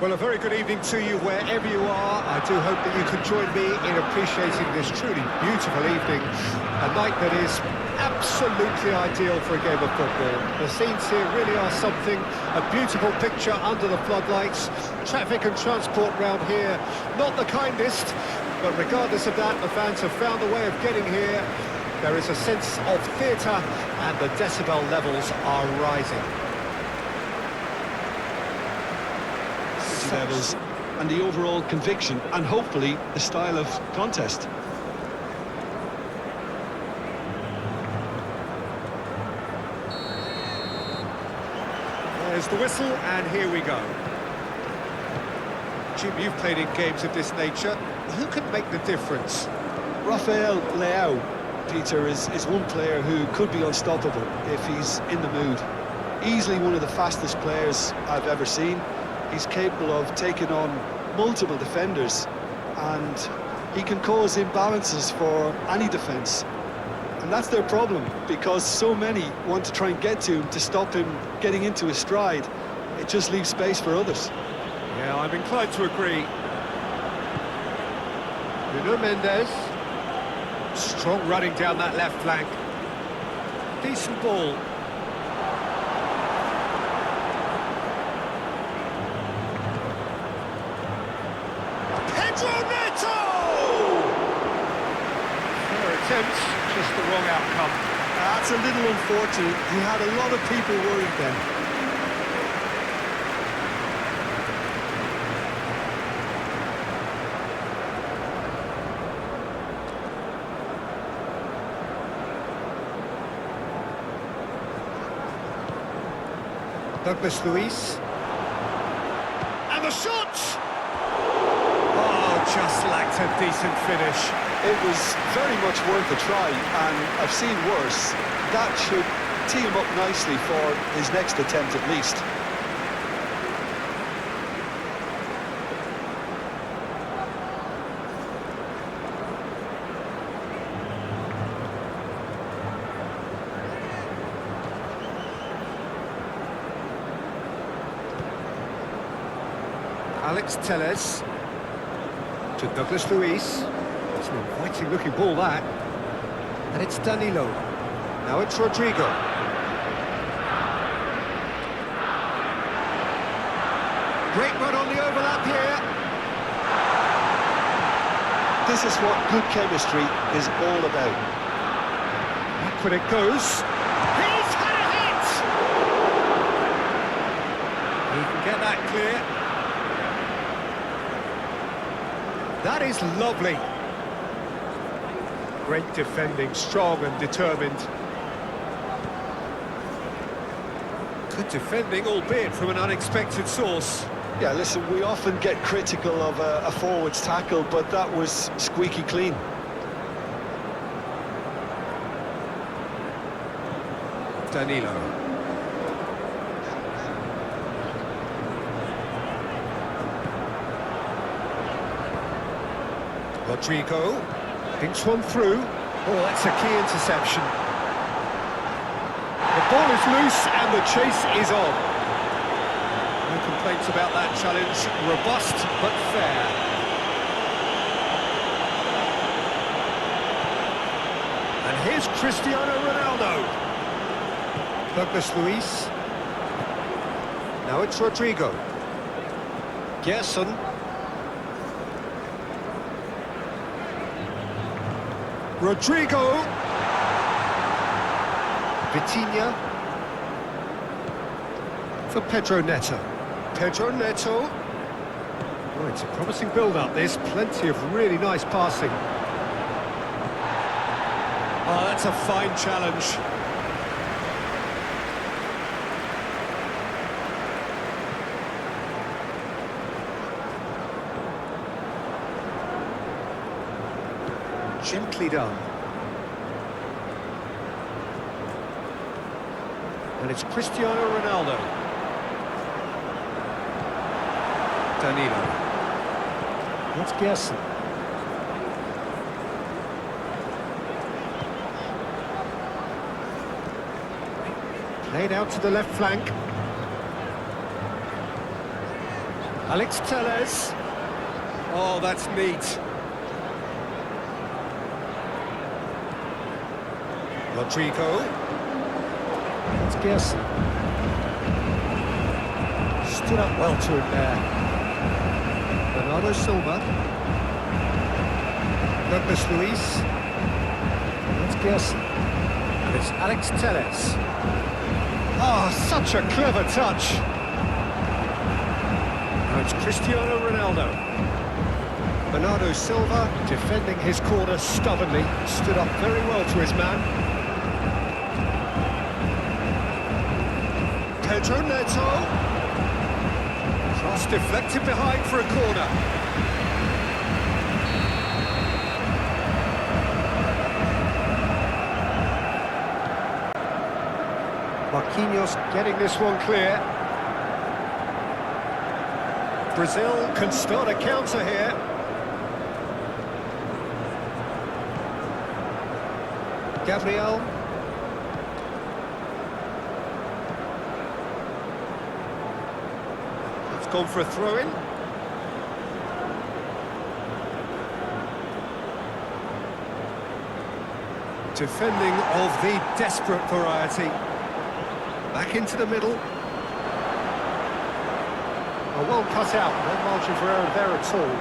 Well, a very good evening to you wherever you are. I do hope that you can join me in appreciating this truly beautiful evening. A night that is absolutely ideal for a game of football. The scenes here really are something. A beautiful picture under the floodlights. Traffic and transport round here, not the kindest. But regardless of that, the fans have found a way of getting here. There is a sense of theatre and the decibel levels are rising. Levels and the overall conviction and hopefully the style of contest. There's the whistle and here we go. Jim, you've played in games of this nature. Who can make the difference? Rafael Leao, Peter, is one player who could be unstoppable if he's in the mood. Easily one of the fastest players I've ever seen. He's capable of taking on multiple defenders and he can cause imbalances for any defence. And that's their problem, because so many want to try and get to him to stop him getting into his stride. It just leaves space for others. Yeah, I'm inclined to agree. Nuno Mendes. Strong running down that left flank. Decent ball. Attempts, just the wrong outcome. That's a little unfortunate. He had a lot of people worried then. Douglas Luiz. And the shot! Oh, just lacked a decent finish. It was very much worth a try, and I've seen worse. That should tee him up nicely for his next attempt at least. Alex Telles to Douglas Luiz. It's an inviting looking ball, that. And it's Danilo. Now it's Rodrigo. Great run on the overlap here. This is what good chemistry is all about. Back when it goes. He's had a hit! He can get that clear. That is lovely. Great defending, strong and determined. Good defending, albeit from an unexpected source. Yeah, listen, we often get critical of a forward's tackle, but that was squeaky clean. Danilo. Rodrigo. Thinks one through. Oh, that's a key interception. The ball is loose and the chase is on. No complaints about that challenge. Robust but fair. And here's Cristiano Ronaldo. Douglas Luiz. Now it's Rodrigo. Gerson. Rodrigo. Vitinha. For Pedro Neto. Pedro Neto. Oh, it's a promising build-up, this. Plenty of really nice passing. Oh, that's a fine challenge. Gently done. And it's Cristiano Ronaldo. Danilo. That's Gerson. Played out to the left flank. Alex Telles. Oh, that's neat. Rodrigo. It's Gerson. Stood up well to it there. Bernardo Silva. Douglas Luiz. It's Gerson. And it's Alex Telles. Oh, such a clever touch. Now it's Cristiano Ronaldo. Bernardo Silva defending his corner stubbornly. Stood up very well to his man. Pedro Neto. Cross deflected behind for a corner. Marquinhos getting this one clear. Brazil can start a counter here. Gabriel. It's gone for a throw-in. Defending of the desperate variety. Back into the middle. Oh, well cut out, no margin for error there at all.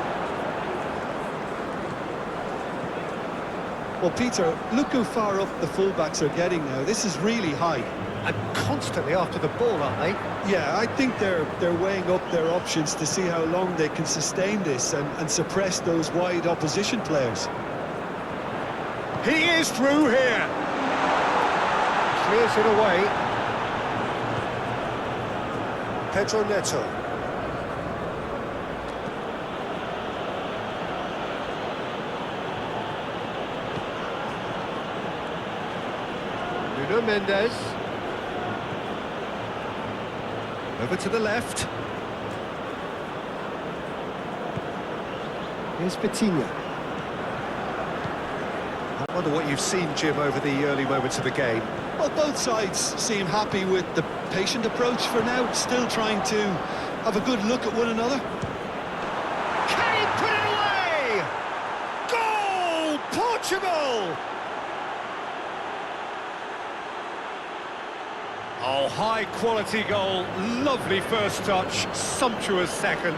Well, Peter, look how far up the fullbacks are getting now. This is really high. And constantly after the ball, aren't they? Yeah, I think they're weighing up their options to see how long they can sustain this and suppress those wide opposition players. He is through here. Clears it away. Pedro Neto. Nuno Mendes. Over to the left. Here's Vitinha. I wonder what you've seen, Jim, over the early moments of the game. Well, both sides seem happy with the patient approach for now, still trying to have a good look at one another. Can he put it away? Goal! Portugal! Oh, high-quality goal. Lovely first touch. Sumptuous second.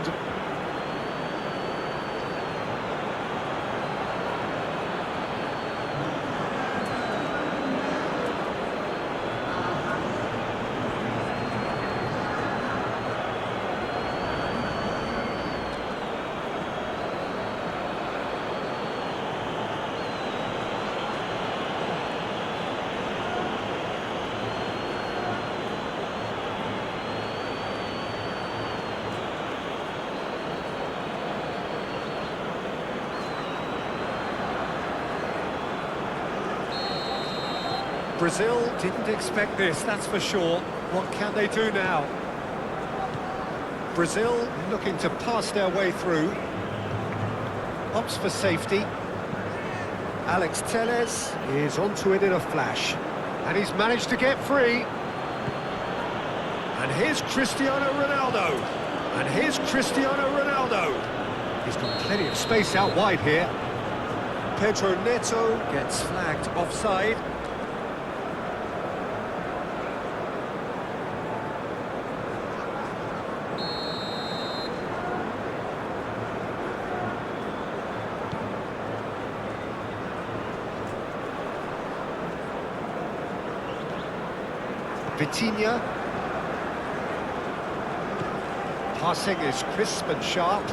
Brazil didn't expect this, that's for sure. What can they do now? Brazil looking to pass their way through. Opts for safety. Alex Telles is onto it in a flash. And he's managed to get free. And here's Cristiano Ronaldo. And here's Cristiano Ronaldo. He's got plenty of space out wide here. Pedro Neto gets flagged offside. Vitinha. Passing is crisp and sharp.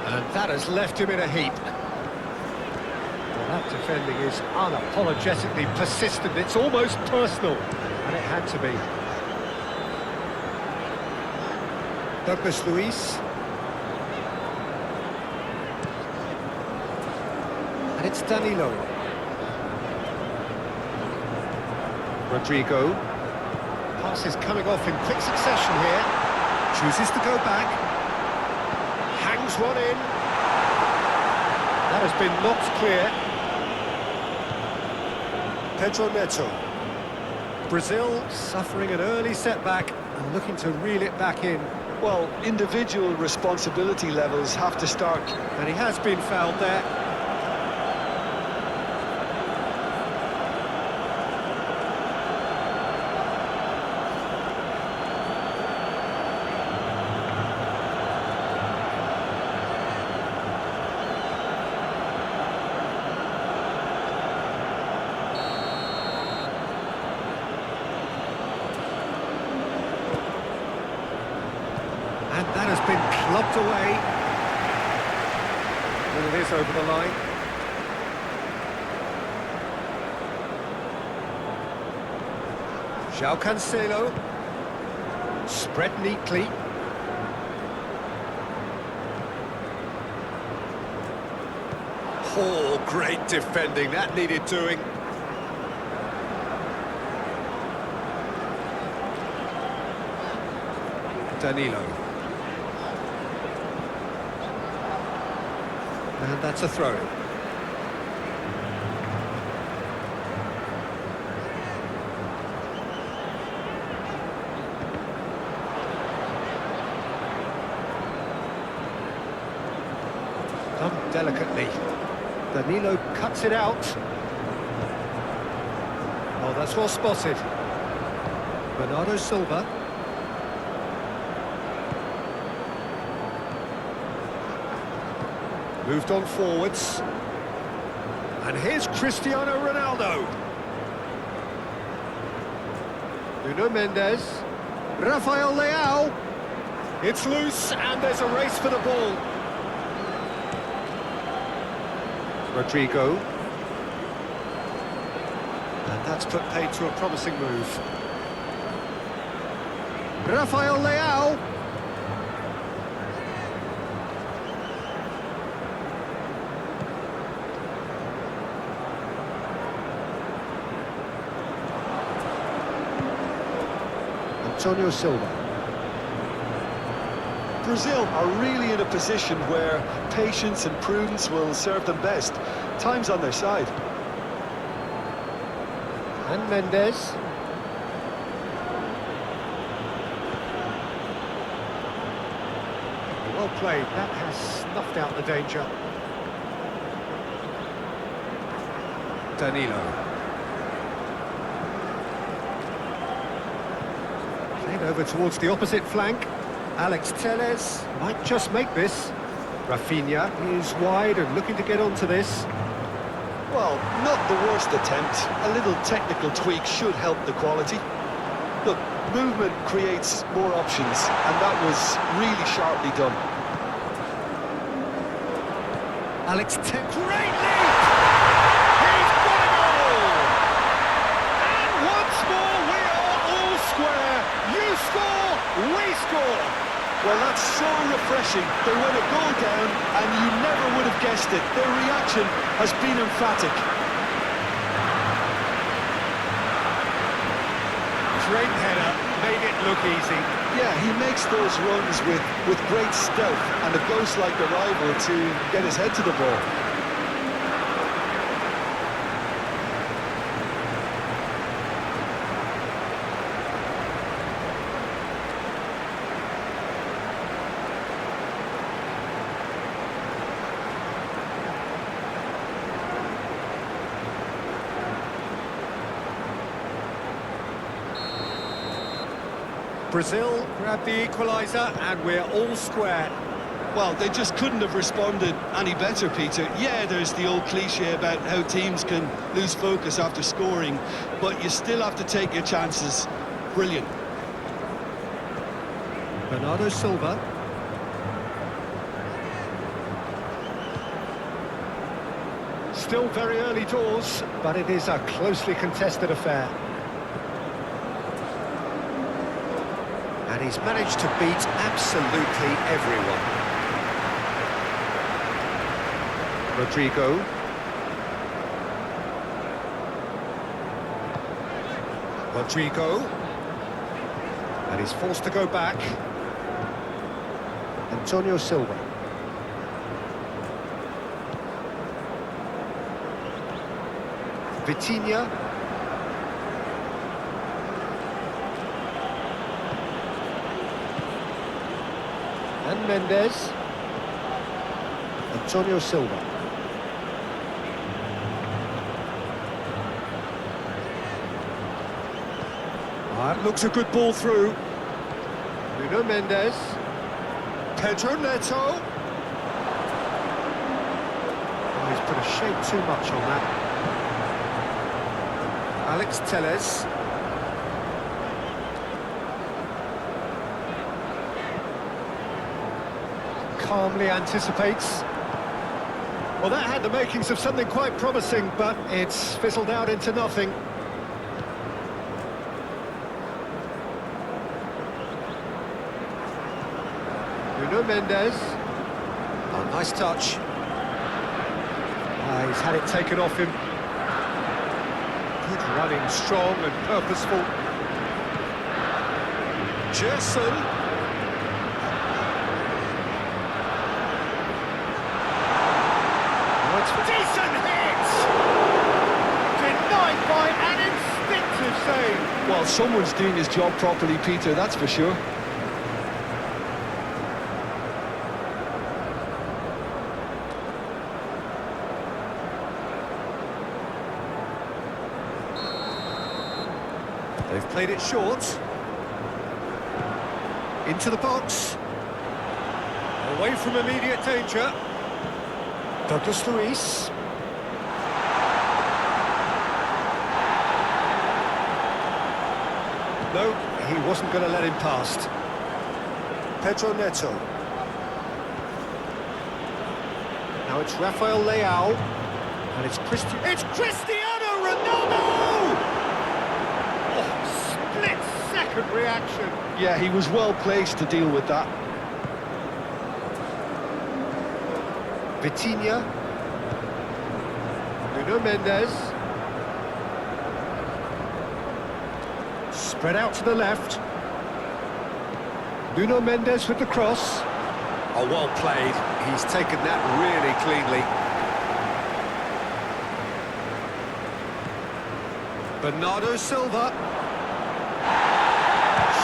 And that has left him in a heap. Well, that defending is unapologetically persistent. It's almost personal. And it had to be. Douglas Luiz. And it's Danilo. Rodrigo. Pass is coming off in quick succession here. Chooses to go back. Hangs one in. That has been knocked clear. Pedro Neto. Brazil suffering an early setback. and looking to reel it back in. Well, individual responsibility levels have to start. And he has been fouled there. And that has been clubbed away. And it is over the line. João Cancelo. Spread neatly. Oh, great defending. That needed doing. Danilo. And that's a throw. Done delicately. Danilo cuts it out. Oh, that's well spotted. Bernardo Silva. Moved on forwards. And here's Cristiano Ronaldo. Nuno Mendes. Rafael Leao. It's loose and there's a race for the ball. Rodrigo. And that's put paid to a promising move. Rafael Leao. Antonio Silva. Brazil are really in a position where patience and prudence will serve them best. Time's on their side. And Mendes. Well played. That has snuffed out the danger. Danilo. Over towards the opposite flank. Alex Telles might just make this. Rafinha is wide and looking to get onto this. Well, not the worst attempt. A little technical tweak should help the quality. Look, movement creates more options, and that was really sharply done. Alex Telles, great leap! He's got a goal! And once more we are all square. You score, we score. Well, that's so refreshing. They went a goal down, and you never would have guessed it. Their reaction has been emphatic. Great header, made it look easy. Yeah, he makes those runs with great stealth and a ghost-like arrival to get his head to the ball. Brazil grab the equalizer and we're all square. Well, they just couldn't have responded any better, Peter. Yeah, there's the old cliche about how teams can lose focus after scoring, but you still have to take your chances. Brilliant. Bernardo Silva. Still very early doors, but it is a closely contested affair. And he's managed to beat absolutely everyone. Rodrigo. Rodrigo. And he's forced to go back. Antonio Silva. Vitinha. And Mendes. Antonio Silva. Looks a good ball through. Nuno Mendes. Pedro Neto. Oh, he's put a shade too much on that. Alex Telles. Calmly anticipates. Well, that had the makings of something quite promising, but it's fizzled out into nothing. Nuno Mendes. Oh, nice touch. He's had it taken off him. Good running, strong and purposeful. Gerson. Oh, it's a decent hit! Denied by an instinctive save. Well, someone's doing his job properly, Peter, that's for sure. They've played it short. Into the box. Away from immediate danger. Douglas Luiz. No, he wasn't going to let him past. Pedro Neto. Now it's Rafael Leao. And it's Cristiano Ronaldo! Split-second reaction. Yeah, he was well placed to deal with that. Vitinha. Nuno Mendes. Spread out to the left. Nuno Mendes with the cross. Oh, well played. He's taken that really cleanly. Bernardo Silva.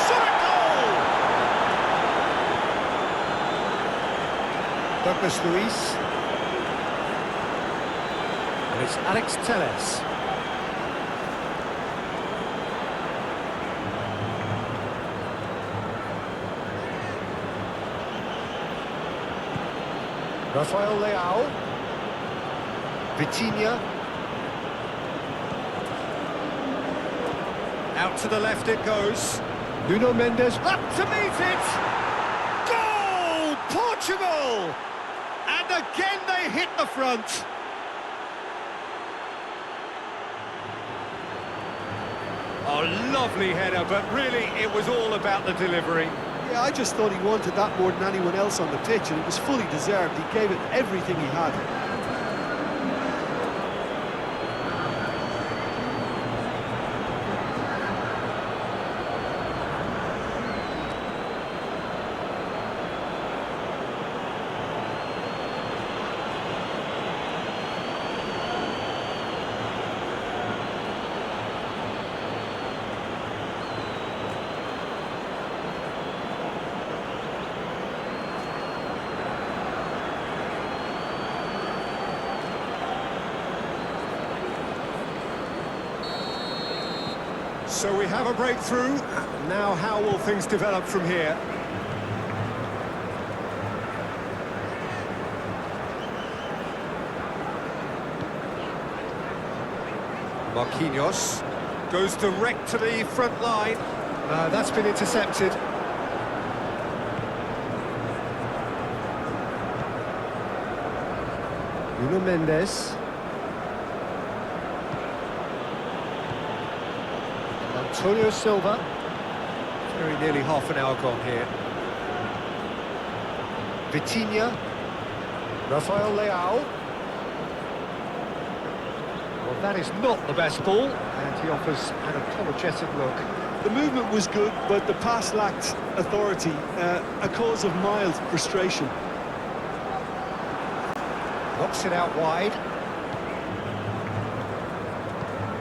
Shot a goal! Douglas Luiz. And it's Alex Telles. Rafael Leao. Vitinha. Out to the left it goes. Nuno Mendes up to meet it. Goal! Portugal! And again they hit the front. Oh, lovely header, but really it was all about the delivery. Yeah, I just thought he wanted that more than anyone else on the pitch, and it was fully deserved. He gave it everything he had. So we have a breakthrough. Now how will things develop from here? Marquinhos goes direct to the front line. That's been intercepted. Nuno Mendes. Antonio Silva. Very nearly half an hour gone here. Vitinha. Rafael Leao. Well, that is not the best ball, and he offers an apologetic look. The movement was good, but the pass lacked authority, a cause of mild frustration. Knocks it out wide.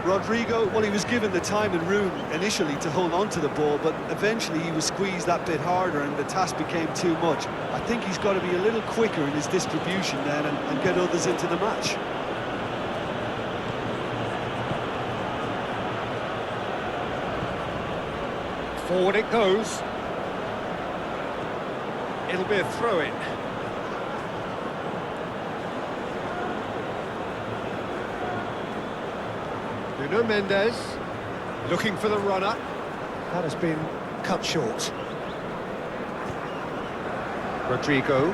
Rodrigo, well, he was given the time and room initially to hold on to the ball, but eventually he was squeezed that bit harder and the task became too much. I think he's got to be a little quicker in his distribution then and get others into the match. Forward it goes. It'll be a throw-in. Nuno Mendes, looking for the runner. That has been cut short. Rodrigo.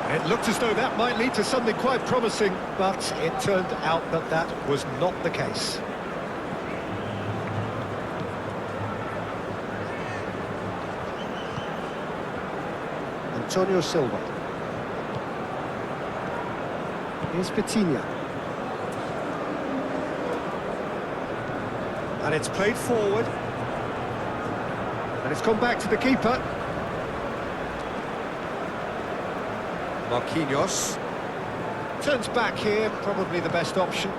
It looked as though that might lead to something quite promising, but it turned out that that was not the case. Antonio Silva. Here's Vitinha. And it's played forward. And it's gone back to the keeper. Marquinhos. Turns back here, probably the best option.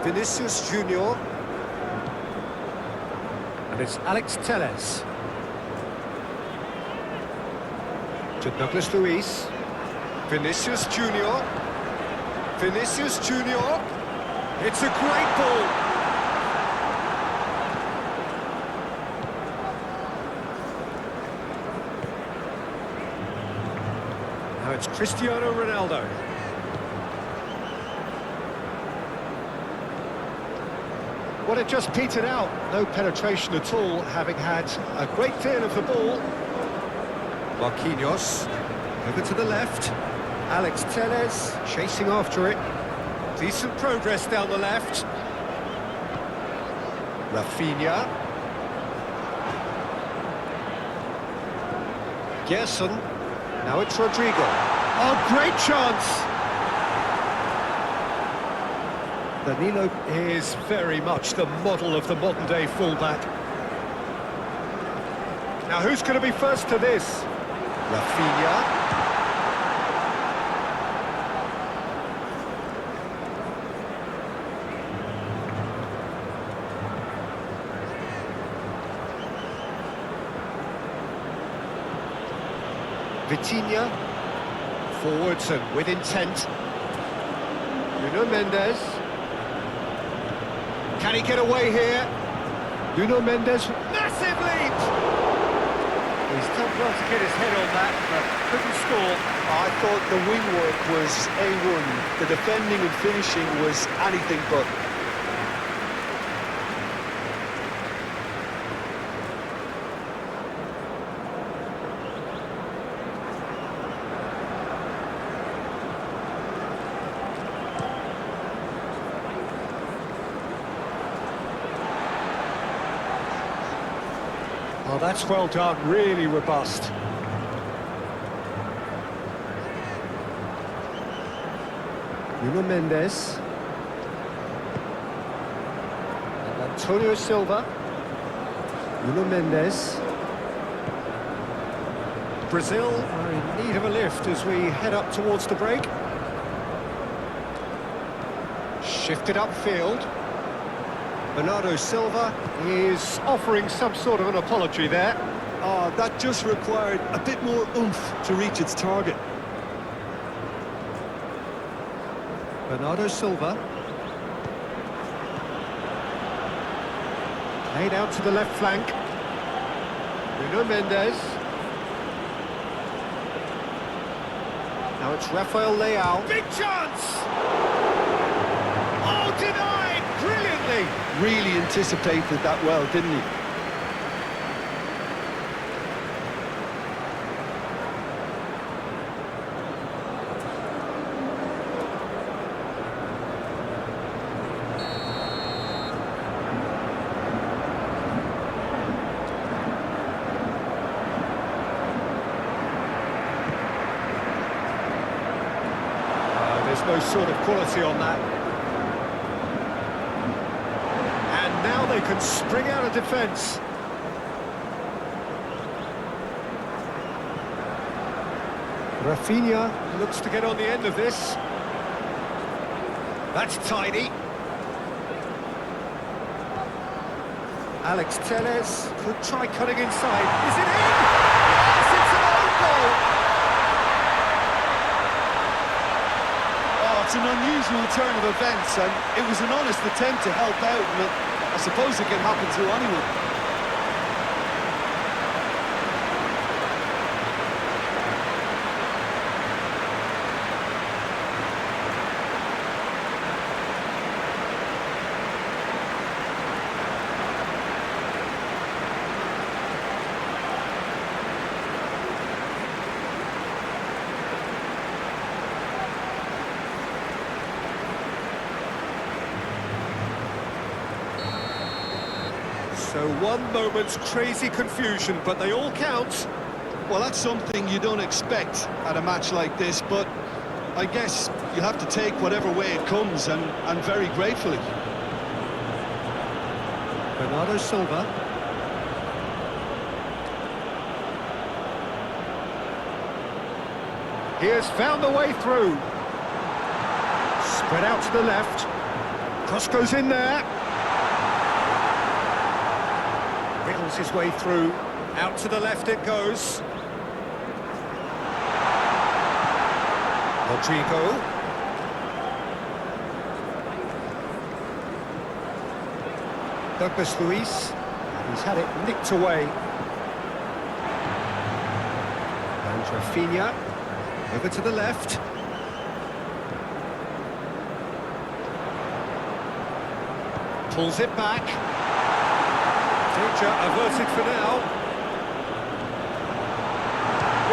Vinicius Junior. And it's Alex Telles. To Douglas Luiz. Vinicius Junior. Vinicius Junior. It's a great ball. Now it's Cristiano Ronaldo. Well, it just petered out. No penetration at all, having had a great deal of the ball. Marquinhos. Over to the left. Alex Telles chasing after it. Decent progress down the left. Rafinha. Gerson. Now it's Rodrigo. Oh, great chance! Danilo is very much the model of the modern-day fullback. Now, who's going to be first to this? Rafinha. Vitinha, forwards and with intent. Nuno Mendes. Can he get away here? Nuno Mendes, massive lead! He's done well to get his head on that, but couldn't score. I thought the wing work was A1. The defending and finishing was anything but. Oh, that's well done, really robust. Nuno Mendes. And Antonio Silva. Nuno Mendes. Brazil are in need of a lift as we head up towards the break. Shifted upfield. Bernardo Silva is offering some sort of an apology there. Oh, that just required a bit more oomph to reach its target. Bernardo Silva. Played out to the left flank. Nuno Mendes. Now it's Rafael Leao. Big chance! Oh, denied! Brilliantly! Really anticipated that well, didn't he? There's no sort of quality on that. And now they can spring out of defence. Rafinha looks to get on the end of this. That's tidy. Alex Telles could try cutting inside. Is it in? Yes, it's an own goal! Oh, it's an unusual turn of events, and it was an honest attempt to help out, and I suppose it can happen to anyone. So one moment's crazy confusion, but they all count. Well, that's something you don't expect at a match like this, but I guess you have to take whatever way it comes, and very gratefully. Bernardo Silva. He has found the way through. Spread out to the left. Cross goes in there. Wriggles his way through. Out to the left it goes. Rodrigo. Douglas Luiz. He's had it nicked away. And Rafinha. Over to the left. Pulls it back. Danger averted for now.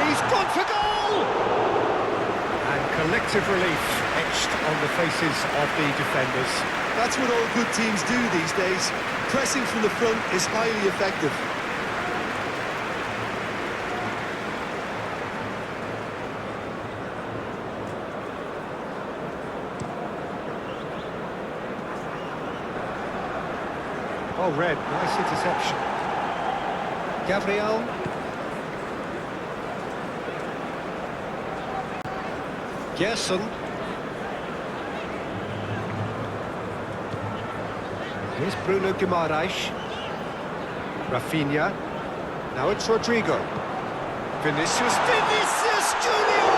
He's gone for goal! And collective relief etched on the faces of the defenders. That's what all good teams do these days. Pressing from the front is highly effective. Oh, Red, nice interception. Gabriel. Gerson. Here's Bruno Guimaraes. Rafinha. Now it's Rodrigo. Vinicius Junior!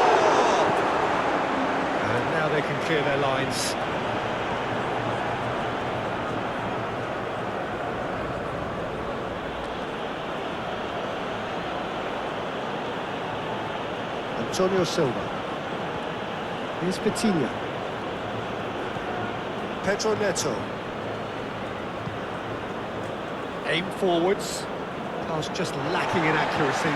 And now they can clear their lines. Antonio Silva. Here's Vitinha. Pedro Neto. Aim forwards. Pass just lacking in accuracy.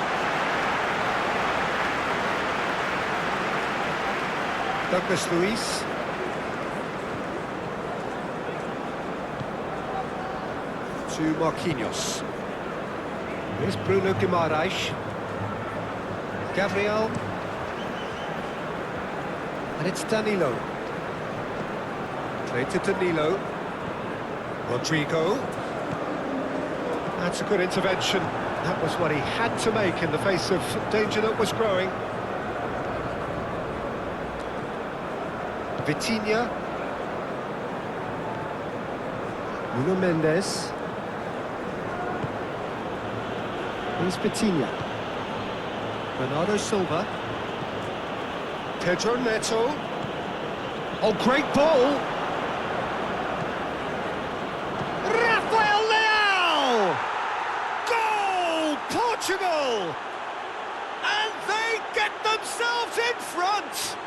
Douglas Luiz. To Marquinhos. Here's Bruno Guimaraes. Gabriel. And it's Danilo. Played to Danilo. Rodrigo. That's a good intervention. That was what he had to make in the face of danger that was growing. Vitinha. Nuno Mendes. Here's Vitinha. Bernardo Silva. Pedro Neto. Oh, great ball! Rafael Leão! Goal! Portugal! And they get themselves in front!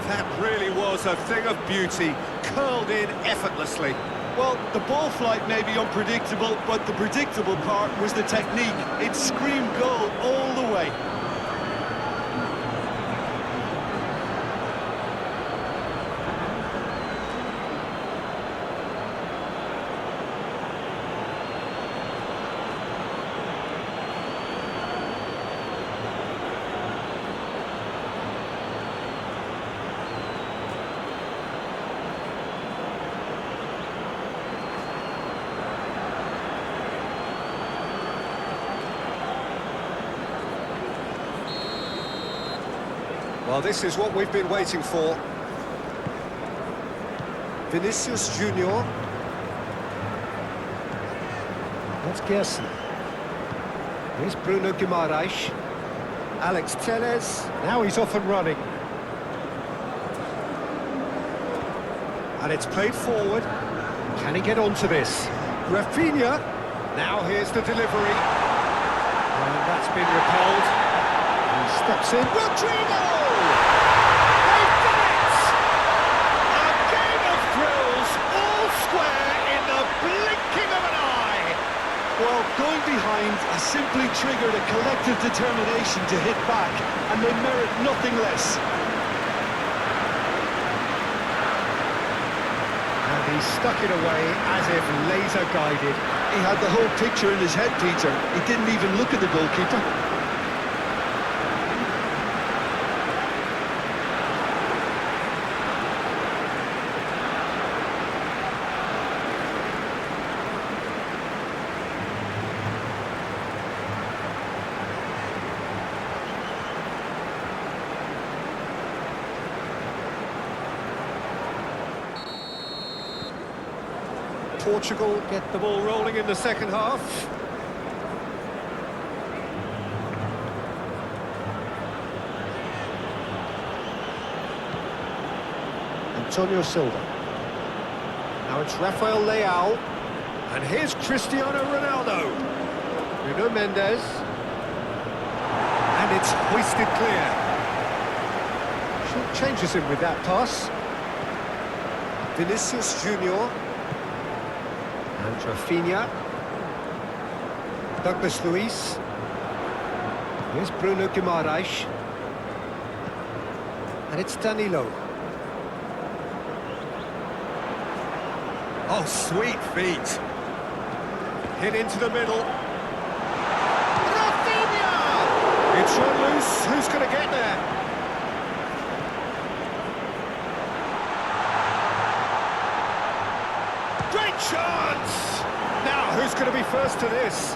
That really was a thing of beauty, curled in effortlessly. Well, the ball flight may be unpredictable, but the predictable part was the technique. It screamed goal all the way. Well, this is what we've been waiting for. Vinicius Junior. That's Gerson. Here's Bruno Guimaraes. Alex Telles. Now he's off and running. And it's played forward. Can he get onto this? Rafinha. Now here's the delivery. And that's been repelled. He steps in. Rodrigo! They've done it! A game of thrills, all square in the blinking of an eye. Well, going behind has simply triggered a collective determination to hit back, and they merit nothing less. He stuck it away as if laser guided. He had the whole picture in his head, Peter. He didn't even look at the goalkeeper. Portugal get the ball rolling in the second half. Antonio Silva. Now it's Rafael Leao. And here's Cristiano Ronaldo. Nuno Mendes. And it's hoisted clear. Short changes him with that pass. Vinicius Junior. And Rafinha. Douglas Luiz. Here's Bruno Guimaraes. And it's Danilo. Oh, sweet feet. Hit into the middle. Rafinha! It's run loose. Who's going to get there? Great chance! Now, who's going to be first to this?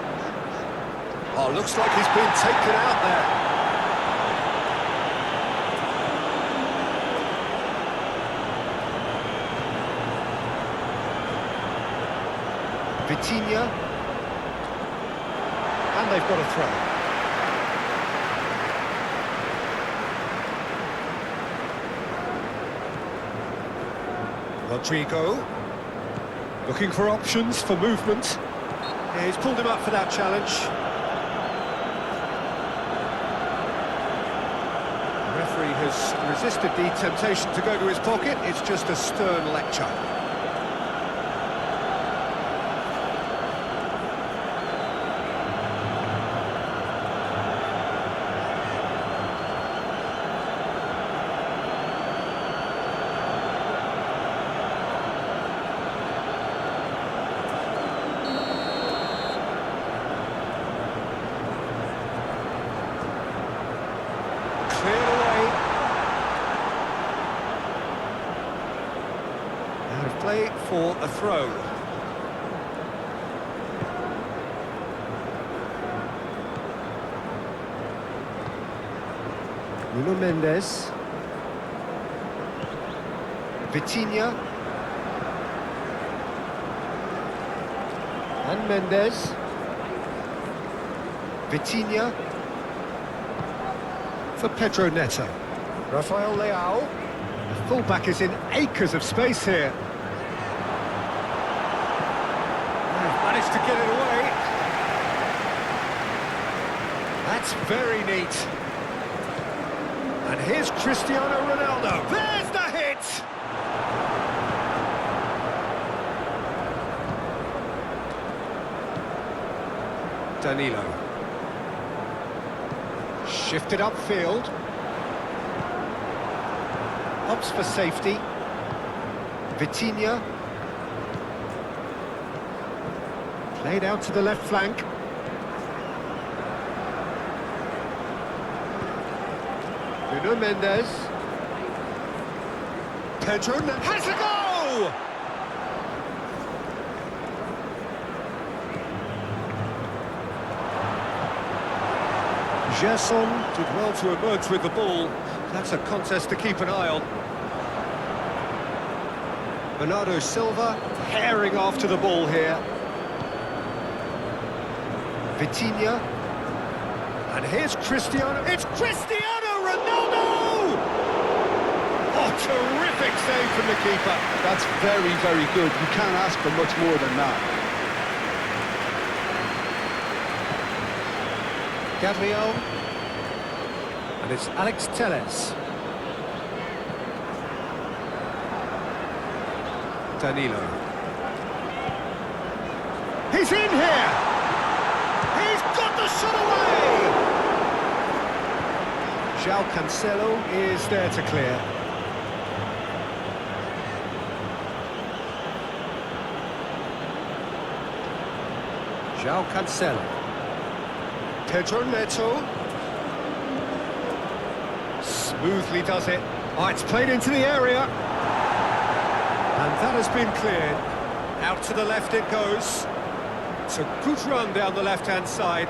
Oh, looks like he's been taken out there. Vitinha. And they've got a throw. Rodrigo. Looking for options for movement. Yeah, he's pulled him up for that challenge. The referee has resisted the temptation to go to his pocket. It's just a stern lecture. Cleared away. Out of play for a throw. Nuno Mendes. Vitinha. And Mendes. Vitinha. For Pedro Neto. Rafael Leao. The fullback is in acres of space here. They've managed to get it away. That's very neat. And here's Cristiano Ronaldo. There's the hit! Danilo. Shifted upfield. Hops for safety. Vitinha. Played out to the left flank. Nuno Mendes. Pedro has a goal! Gerson did well to emerge with the ball, That's a contest to keep an eye on. Bernardo Silva herring after the ball here. Vitinha. And here's Cristiano. It's Cristiano Ronaldo! Oh, terrific save from the keeper. That's very, very good. You can't ask for much more than that. Gabriel. And it's Alex Telles. Danilo. He's in here! He's got the shot away! João Cancelo is there to clear. João Cancelo. Pedro Neto. Smoothly does it. Oh, it's played into the area. And that has been cleared. Out to the left it goes. It's a good run down the left-hand side.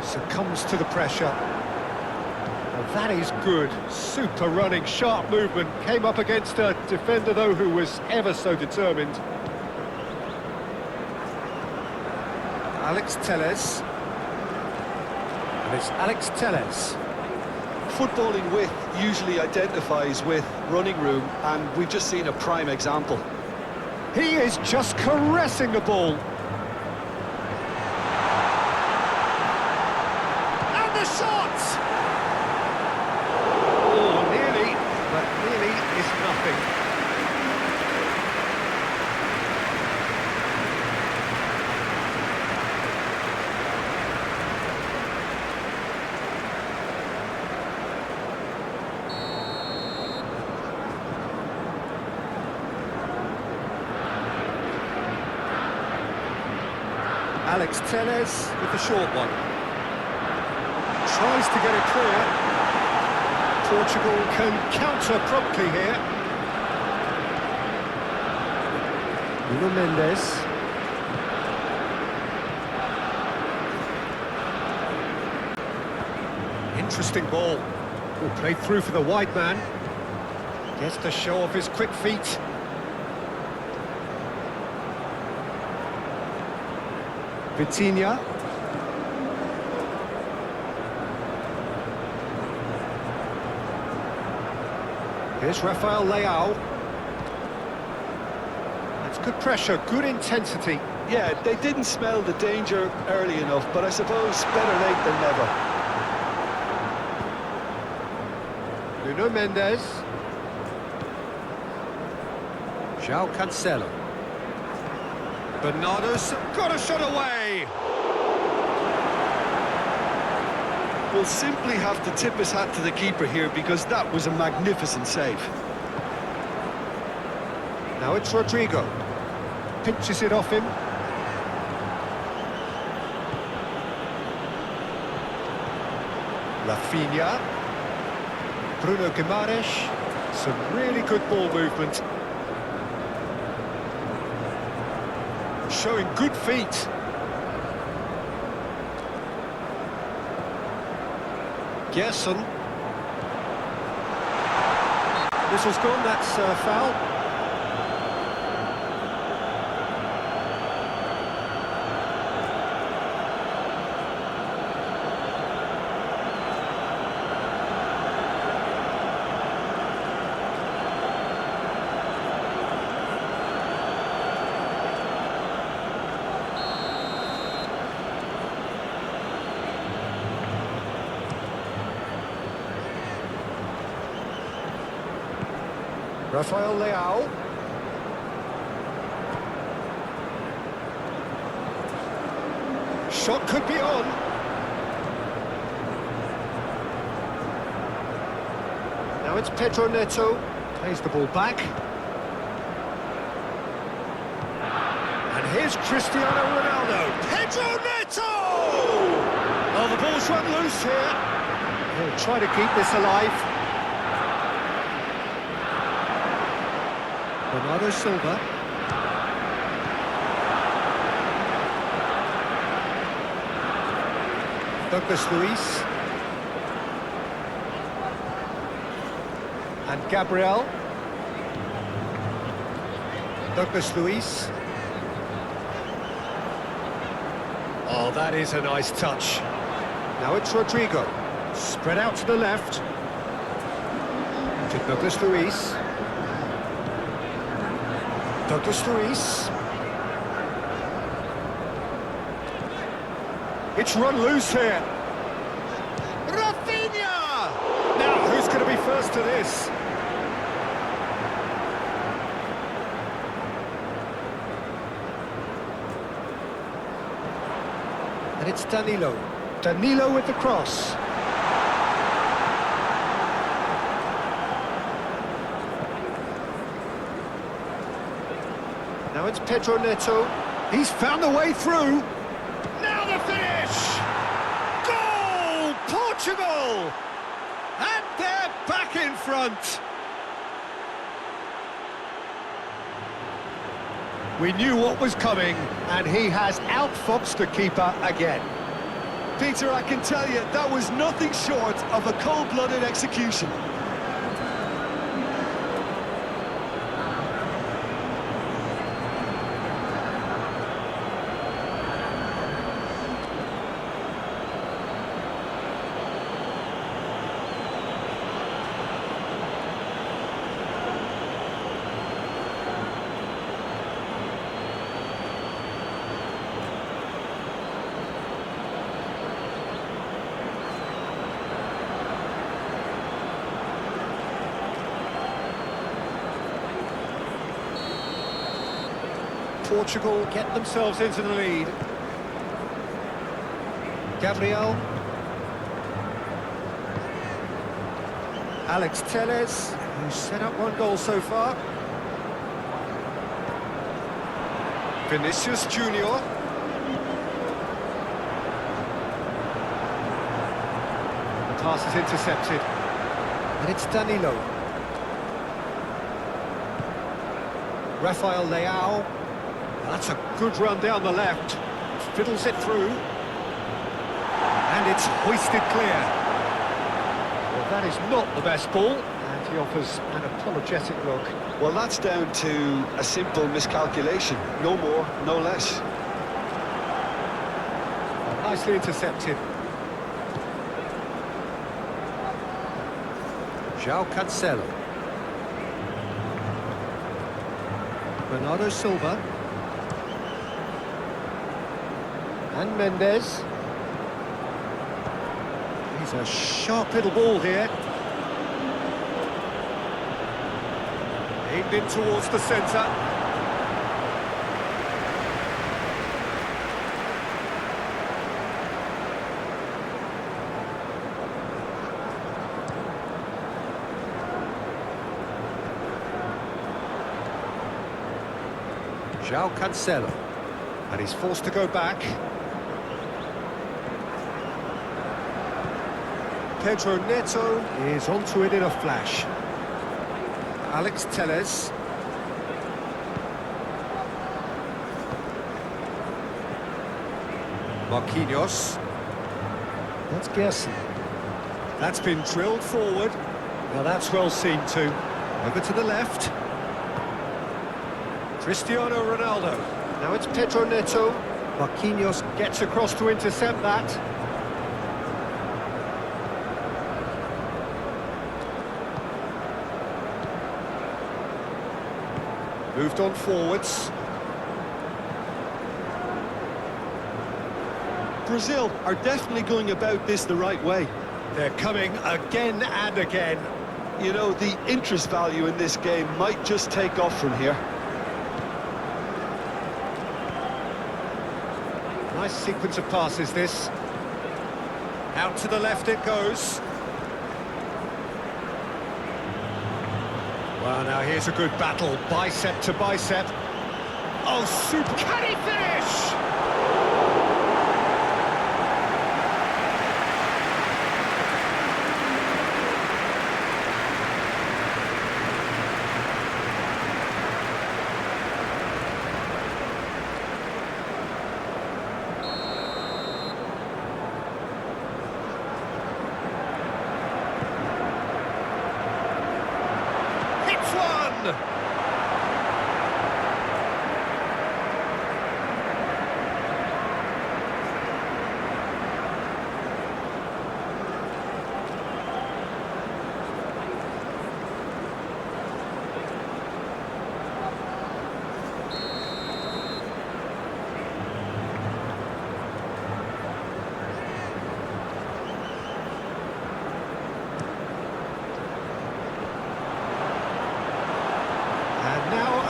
Succumbs to the pressure. Well, that is good. Super running, sharp movement. Came up against a defender, though, who was ever so determined. Alex Telles. And it's Alex Telles. Footballing width usually identifies with running room, and we've just seen a prime example. He is just caressing the ball. And the shot! Oh, nearly, but nearly is nothing. Alex Telles with the short one. Tries to get it clear. Portugal can counter promptly here. Nuno Mendes. Interesting ball. Oh, played through for the wide man. Gets to show off his quick feet. Vitinha. Here's Rafael Leao. That's good pressure, good intensity. Yeah, they didn't smell the danger early enough, but I suppose better late than never. Nuno Mendes. João Cancelo. Bernardo's got a shot away! We'll simply have to tip his hat to the keeper here, because that was a magnificent save. Now it's Rodrigo. Pinches it off him. Rafinha. Bruno Guimaraes. Some really good ball movement. Showing good feet. Gerson. Whistle's gone, that's a foul. Rafael Leao. Shot could be on. Now it's Pedro Neto. Plays the ball back. And here's Cristiano Ronaldo. Pedro Neto! Oh, the ball's run loose here. He'll try to keep this alive. Bernardo Silva. Douglas Luiz. And Gabriel. Douglas Luiz. Oh, that is a nice touch. Now it's Rodrigo. Spread out to the left. To Douglas Luiz. Douglas Luiz. It's run loose here. Rafinha! Now, who's going to be first to this? And it's Danilo. Danilo with the cross. Now it's Pedro Neto. He's found the way through. Now the finish! Goal! Portugal! And they're back in front. We knew what was coming, and he has outfoxed the keeper again. Peter, I can tell you, that was nothing short of a cold-blooded execution. Portugal get themselves into the lead. Gabriel. Alex Telles, who's set up one goal so far. Vinicius Junior. The pass is intercepted. And it's Danilo. Rafael Leao. That's a good run down the left. Fiddles it through. And it's hoisted clear. Well, that is not the best ball. And he offers an apologetic look. Well, that's down to a simple miscalculation. No more, no less. Nicely intercepted. João Cancelo. Bernardo Silva. And Mendes. He's a sharp little ball here. Aimed in towards the centre. João Cancelo. And he's forced to go back. Pedro Neto is onto it in a flash. Alex Telles. Marquinhos. That's Gerson. That's been drilled forward. Now that's well seen too. Over to the left. Cristiano Ronaldo. Now it's Pedro Neto. Marquinhos gets across to intercept that. Moved on forwards. Brazil are definitely going about this the right way. They're coming again and again. You know, the interest value in this game might just take off from here. Nice sequence of passes, this. Out to the left it goes. Well, now here's a good battle, bicep to bicep. Oh, super! Can he finish?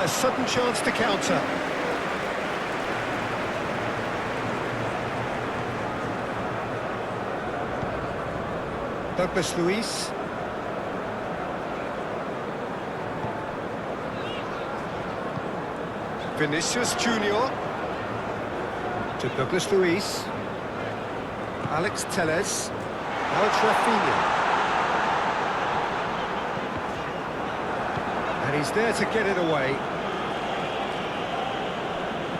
a sudden chance to counter. Douglas Luiz. Vinicius Junior. To Douglas Luiz. Alex Telles. Now it's Rafinha. And he's there to get it away.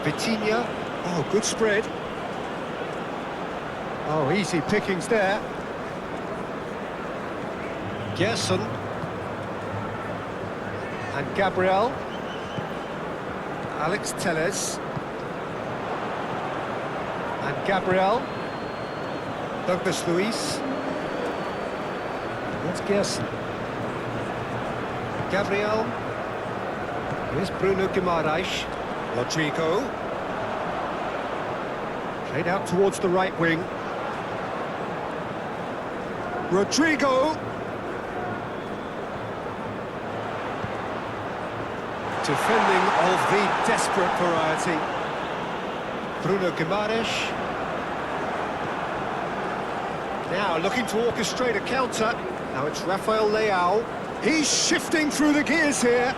Vitinha. Oh, good spread. Oh, easy pickings there. Gerson. And Gabriel. Alex Telles. And Gabriel. Douglas Luiz. That's Gerson. Gabriel. Here's Bruno Guimaraes. Rodrigo. Played out towards the right wing. Rodrigo. Defending of the desperate variety. Bruno Guimaraes. Now looking to orchestrate a counter. Now it's Rafael Leao. He's shifting through the gears here.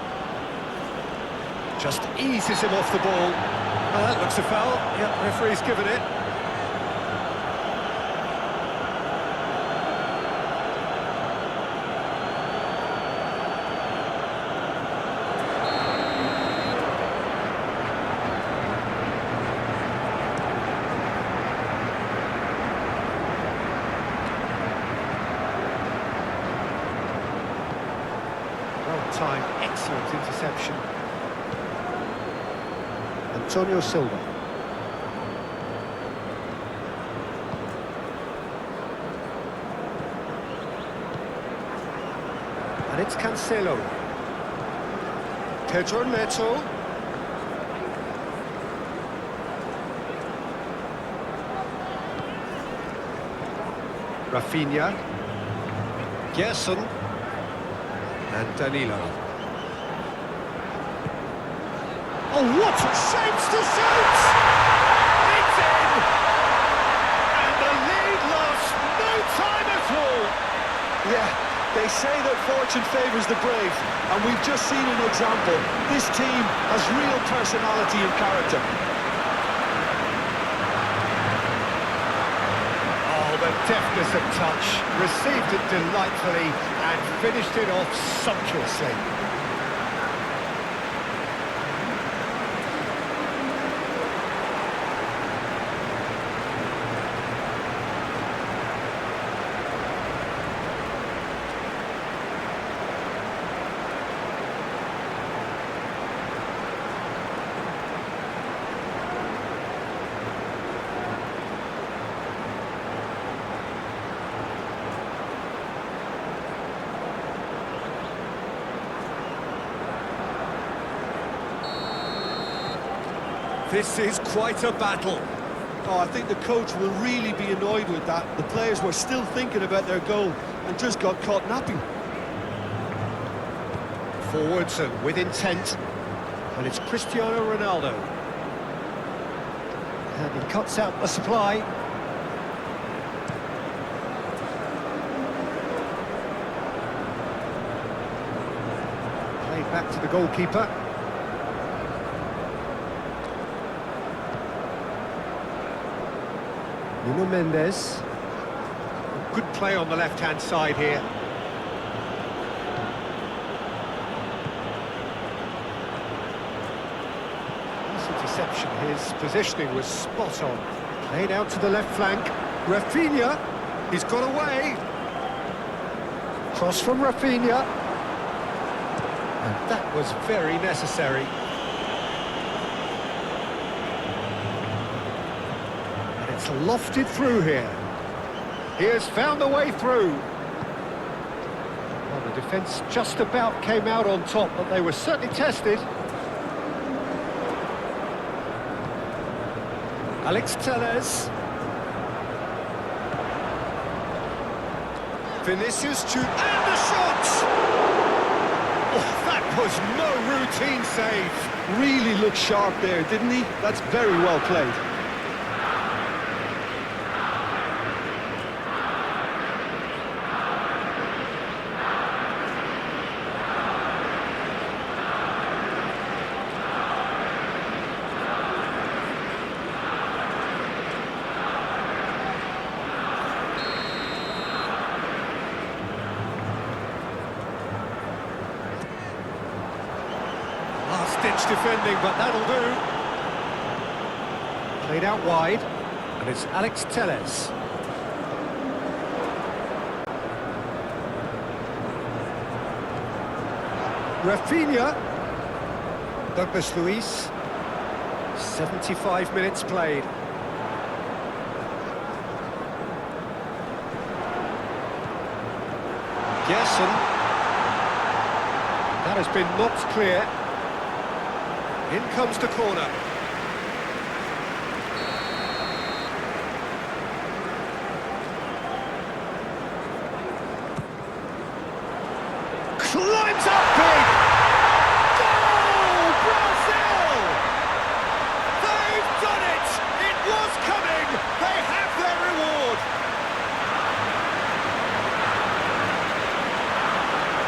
Just eases him off the ball. Well, that looks a foul. Yep, referee's given it. Time, excellent interception. Antonio Silva. And it's Cancelo. Pedro Neto. Rafinha. Gerson. And Danilo. Oh, what a chance to shoot! It's in! And the lead lost no time at all! Yeah, they say that fortune favours the brave, and we've just seen an example. This team has real personality and character. Oh, the deftness of touch, received it delightfully and finished it off sumptuously. This is quite a battle. Oh, I think the coach will really be annoyed with that. The players were still thinking about their goal and just got caught napping. Forwards and with intent. And it's Cristiano Ronaldo. And he cuts out the supply. Played back to the goalkeeper. Nuno Mendes. Good play on the left-hand side here. Nice interception. His positioning was spot on. Played out to the left flank. Rafinha. He's got away. Cross from Rafinha. And that was very necessary. It's lofted through here. He has found the way through. Well, the defence just about came out on top, but they were certainly tested. Alex Telles. Vinicius Junior. And the shot! Oh, that was no routine save. Really looked sharp there, didn't he? That's very well played. Last-ditch defending, but that'll do. Played out wide, and it's Alex Telles. Rafinha. Douglas Luiz. 75 minutes played. Gerson. That has been knocked clear. In comes the corner. Climbs up big! Goal! Brazil! They've done it! It was coming! They have their reward!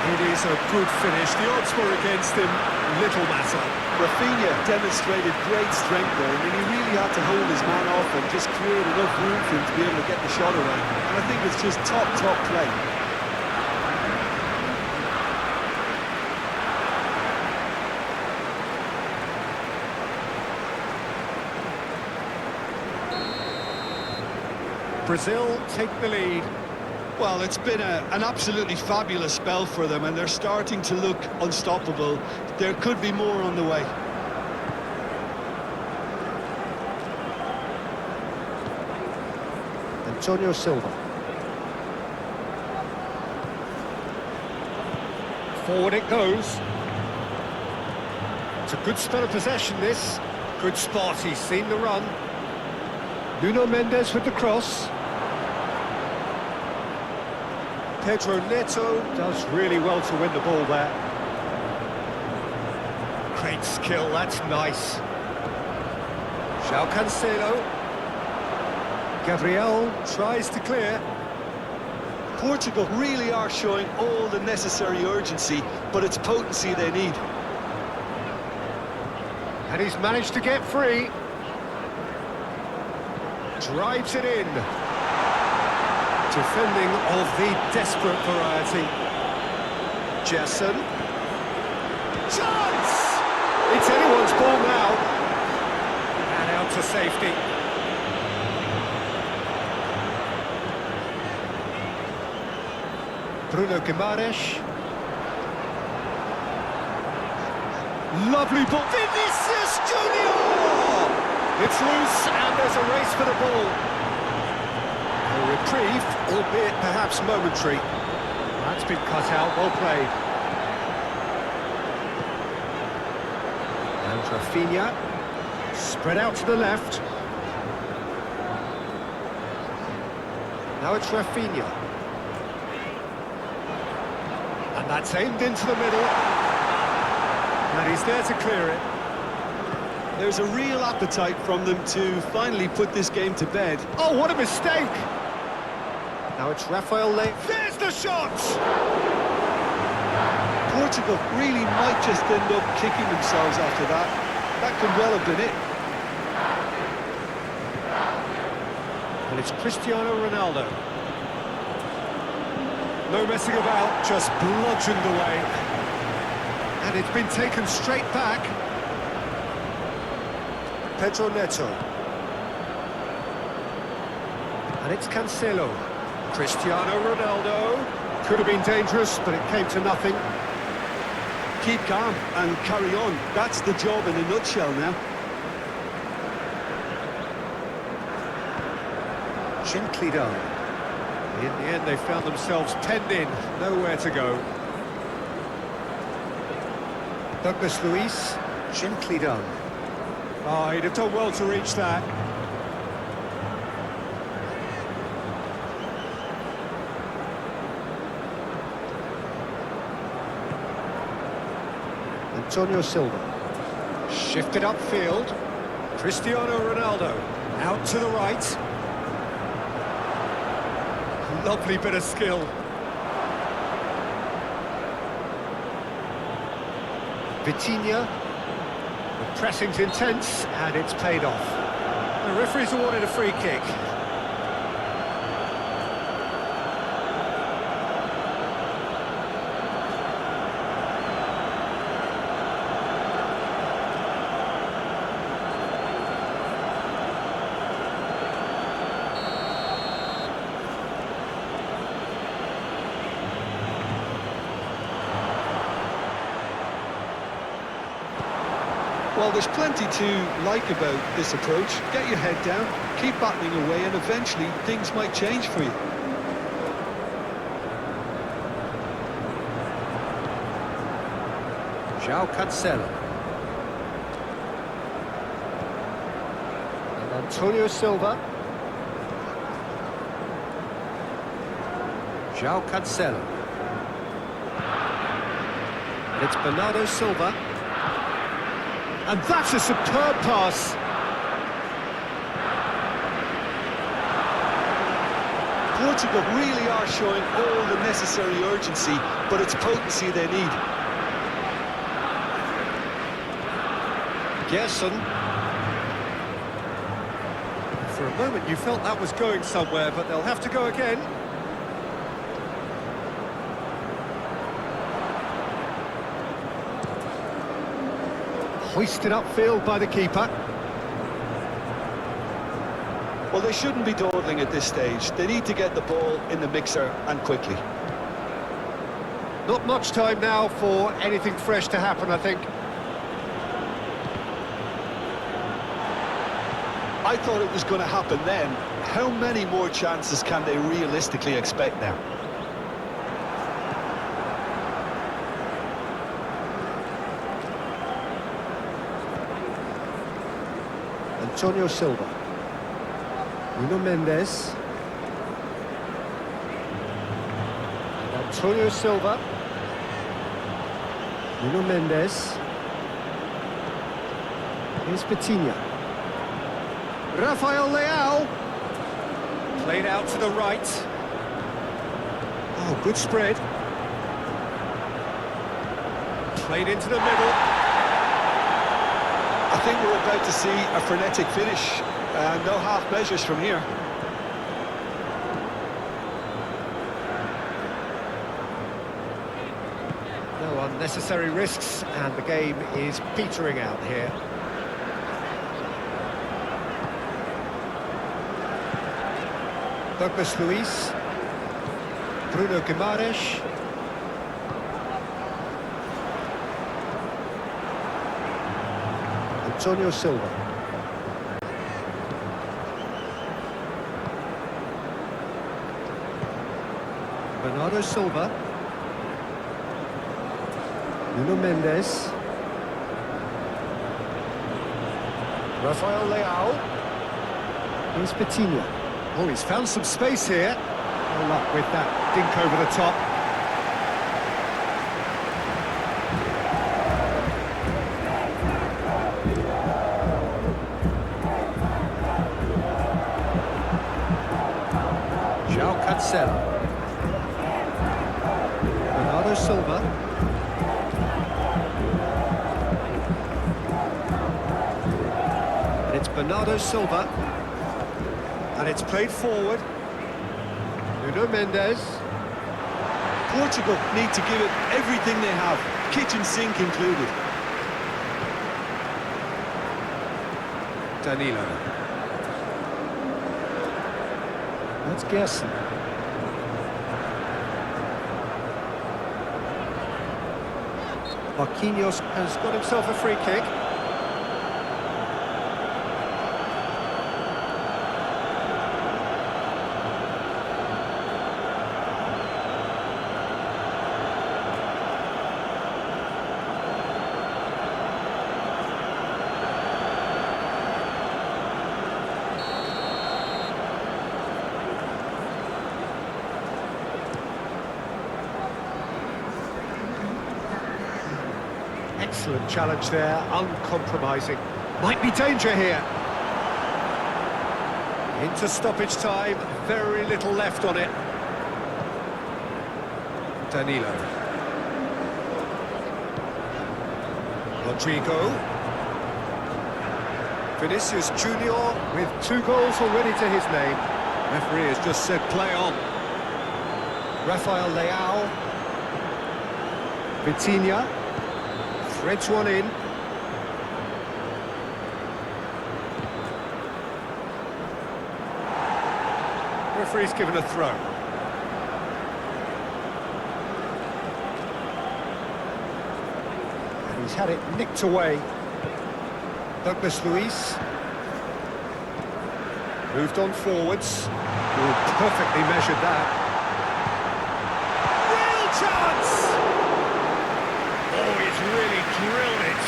It is a good finish. The odds were against him. Little matter. Rafinha demonstrated great strength there. I mean, he really had to hold his man off and just create enough room for him to be able to get the shot away. And I think it's just top play. Brazil take the lead. Well, it's been an absolutely fabulous spell for them, and they're starting to look unstoppable. There could be more on the way. Antonio Silva. Forward it goes. It's a good spell of possession, this. Good spot, he's seen the run. Nuno Mendes with the cross. Pedro Neto does really well to win the ball there. Great skill, that's nice. João Cancelo. Gabriel tries to clear. Portugal really are showing all the necessary urgency, but it's potency they need. And he's managed to get free. Drives it in. Defending of the desperate variety. Gerson. Chance! It's anyone's ball now. And out to safety. Bruno Guimaraes. Lovely ball. Vinicius Junior! It's loose and there's a race for the ball. A reprieve, albeit perhaps momentary. That's been cut out, well played. And Rafinha, spread out to the left. Now it's Rafinha. And that's aimed into the middle. And he's there to clear it. There's a real appetite from them to finally put this game to bed. Oh, what a mistake! Now it's Rafael Lane. There's the shot! Portugal really might just end up kicking themselves after that. That could well have been it. And it's Cristiano Ronaldo. No messing about, just bludgeoned away. And it's been taken straight back. Pedro Neto. And it's Cancelo. Cristiano Ronaldo. Could have been dangerous, but it came to nothing. Keep calm and carry on. That's the job in a nutshell now. Gently done. In the end, they found themselves penned in. Nowhere to go. Douglas Luiz. Gently done. Oh, he'd have done well to reach that. Antonio Silva. Shifted upfield. Cristiano Ronaldo. Out to the right. Lovely bit of skill. Vitinha. The pressing's intense, and it's paid off. The referee's awarded a free kick. Well, there's plenty to like about this approach. Get your head down, keep battling away, and eventually things might change for you. João Cancelo. And Antonio Silva. João Cancelo. And it's Bernardo Silva. And that's a superb pass. Portugal really are showing all the necessary urgency, but it's potency they need. Gerson. For a moment you felt that was going somewhere, but they'll have to go again. Hoisted upfield by the keeper. Well, they shouldn't be dawdling at this stage. They need to get the ball in the mixer, and quickly. Not much time now for anything fresh to happen, I think. I thought it was going to happen then. How many more chances can they realistically expect now? Antonio Silva. Nuno Mendes. And Antonio Silva. Nuno Mendes. Here's Vitinha. Rafael Leao. Played out to the right. Oh, good spread. Played into the middle. I think we're about to see a frenetic finish. No half measures from here. No unnecessary risks, and the game is petering out here. Douglas Luiz. Bruno Guimaraes. Antonio Silva. Bernardo Silva. Nuno Mendes. Rafael Leao. Here's Vitinha. Oh, he's found some space here. No luck with that dink over the top. João Cancelo. Bernardo Silva. And it's Bernardo Silva. And it's played forward. Nuno Mendes. Portugal need to give it everything they have, kitchen sink included. Danilo. That's Gerson. Marquinhos has got himself a free kick. Excellent challenge there, uncompromising. Might be danger here. Into stoppage time, very little left on it. Danilo. Rodrigo. Vinicius Junior with 2 goals already to his name. Referee has just said play on. Rafael Leao. Vitinha. Threads one in. Referee's given a throw. And he's had it nicked away. Douglas Luiz. Moved on forwards. Ooh, perfectly measured that. Real chance! Oh, he's really drilled it.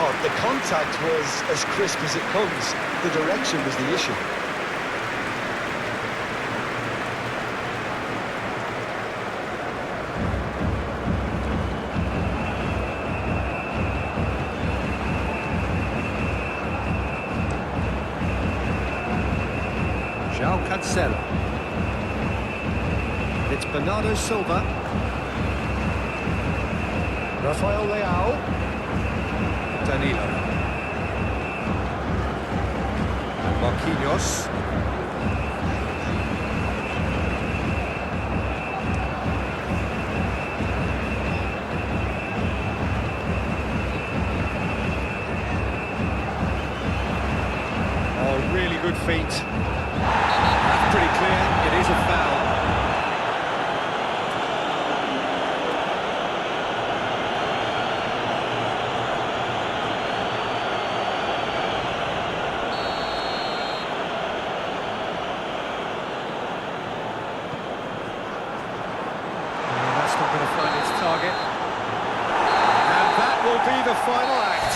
Oh, the contact was as crisp as it comes. The direction was the issue. Cancelo. It's Bernardo Silva. Rafael Leao. Danilo. Marquinhos. Oh, really good feet. Pretty clear, it is a foul. That's not going to find its target. And that will be the final act.